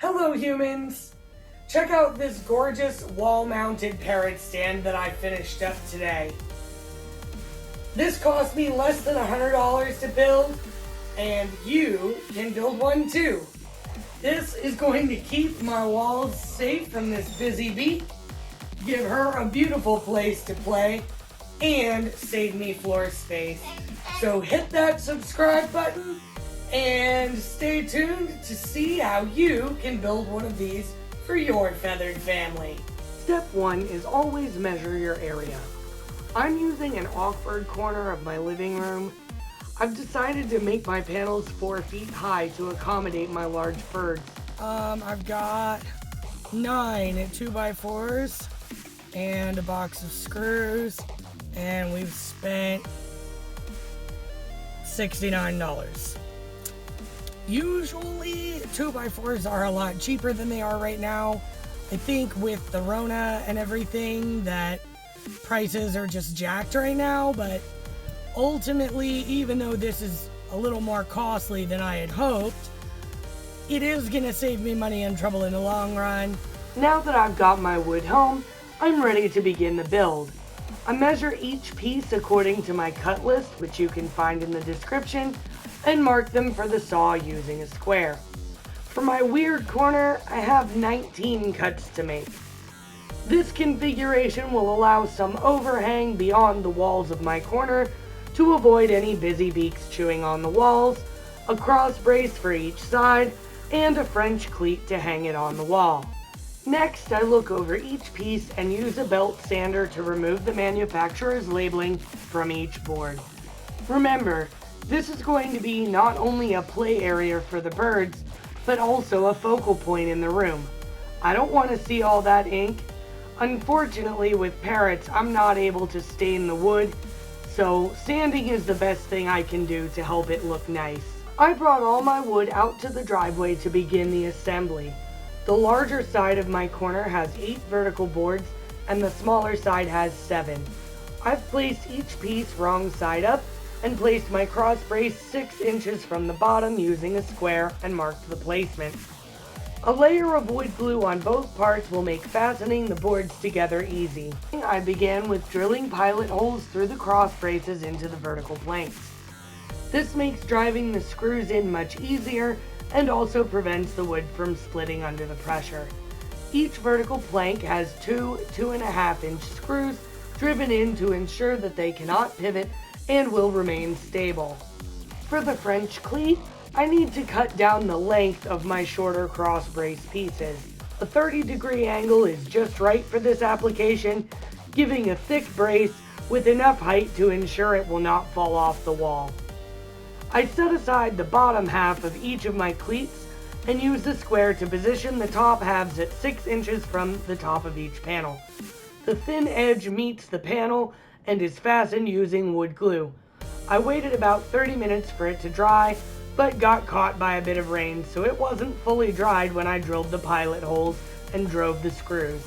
Hello humans! Check out this gorgeous wall-mounted parrot stand that I finished up today. This cost me less than $100 to build, and you can build one too. This is going to keep my walls safe from this busy bee, give her a beautiful place to play, and save me floor space. So hit that subscribe button and stay tuned to see how you can build one of these for your feathered family. Step 1 is always measure your area. I'm using an awkward corner of my living room. I've decided to make my panels 4 feet high to accommodate my large birds. I've got 9 2x4s and a box of screws, and we've spent $69. Usually 2x4s are a lot cheaper than they are right now. I think with the Rona and everything that prices are just jacked right now, but ultimately, even though this is a little more costly than I had hoped, it is gonna save me money and trouble in the long run. Now that I've got my wood home, I'm ready to begin the build. I measure each piece according to my cut list, which you can find in the description, and mark them for the saw using a square. For my weird corner, I have 19 cuts to make. This configuration will allow some overhang beyond the walls of my corner to avoid any busy beaks chewing on the walls, a cross brace for each side, and a French cleat to hang it on the wall. Next, I look over each piece and use a belt sander to remove the manufacturer's labeling from each board. Remember, this is going to be not only a play area for the birds, but also a focal point in the room. I don't want to see all that ink. Unfortunately, with parrots, I'm not able to stain the wood, so sanding is the best thing I can do to help it look nice. I brought all my wood out to the driveway to begin the assembly. The larger side of my corner has 8 vertical boards, and the smaller side has 7. I've placed each piece wrong side up, and placed my cross brace 6 inches from the bottom using a square and marked the placement. A layer of wood glue on both parts will make fastening the boards together easy. I began with drilling pilot holes through the cross braces into the vertical planks. This makes driving the screws in much easier and also prevents the wood from splitting under the pressure. Each vertical plank has 2 2.5-inch screws driven in to ensure that they cannot pivot and will remain stable. For the French cleat, I need to cut down the length of my shorter cross brace pieces. A 30-degree angle is just right for this application, giving a thick brace with enough height to ensure it will not fall off the wall. I set aside the bottom half of each of my cleats and use the square to position the top halves at 6 inches from the top of each panel. The thin edge meets the panel and is fastened using wood glue. I waited about 30 minutes for it to dry, but got caught by a bit of rain, so it wasn't fully dried when I drilled the pilot holes and drove the screws.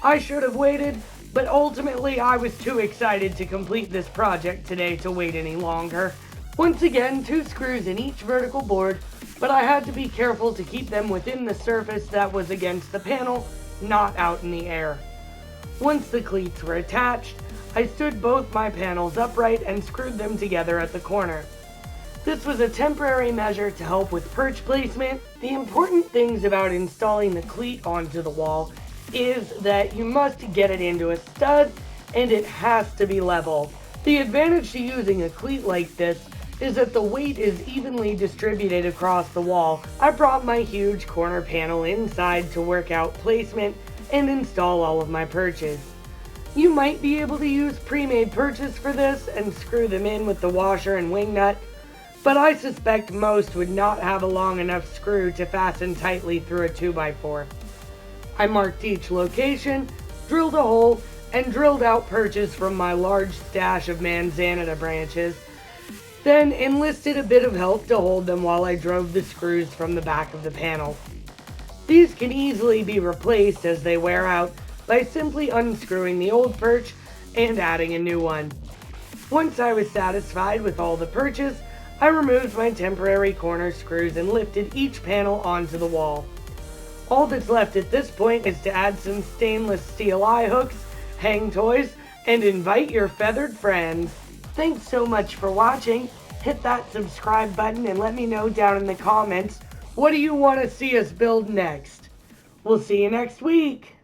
I should have waited, but ultimately I was too excited to complete this project today to wait any longer. Once again, 2 screws in each vertical board, but I had to be careful to keep them within the surface that was against the panel, not out in the air. Once the cleats were attached, I stood both my panels upright and screwed them together at the corner. This was a temporary measure to help with perch placement. The important things about installing the cleat onto the wall is that you must get it into a stud and it has to be level. The advantage to using a cleat like this is that the weight is evenly distributed across the wall. I brought my huge corner panel inside to work out placement and install all of my perches. You might be able to use pre-made perches for this and screw them in with the washer and wing nut, but I suspect most would not have a long enough screw to fasten tightly through a 2x4. I marked each location, drilled a hole, and drilled out perches from my large stash of manzanita branches, then enlisted a bit of help to hold them while I drove the screws from the back of the panel. These can easily be replaced as they wear out by simply unscrewing the old perch and adding a new one. Once I was satisfied with all the perches, I removed my temporary corner screws and lifted each panel onto the wall. All that's left at this point is to add some stainless steel eye hooks, hang toys, and invite your feathered friends. Thanks so much for watching. Hit that subscribe button and let me know down in the comments, what do you want to see us build next? We'll see you next week.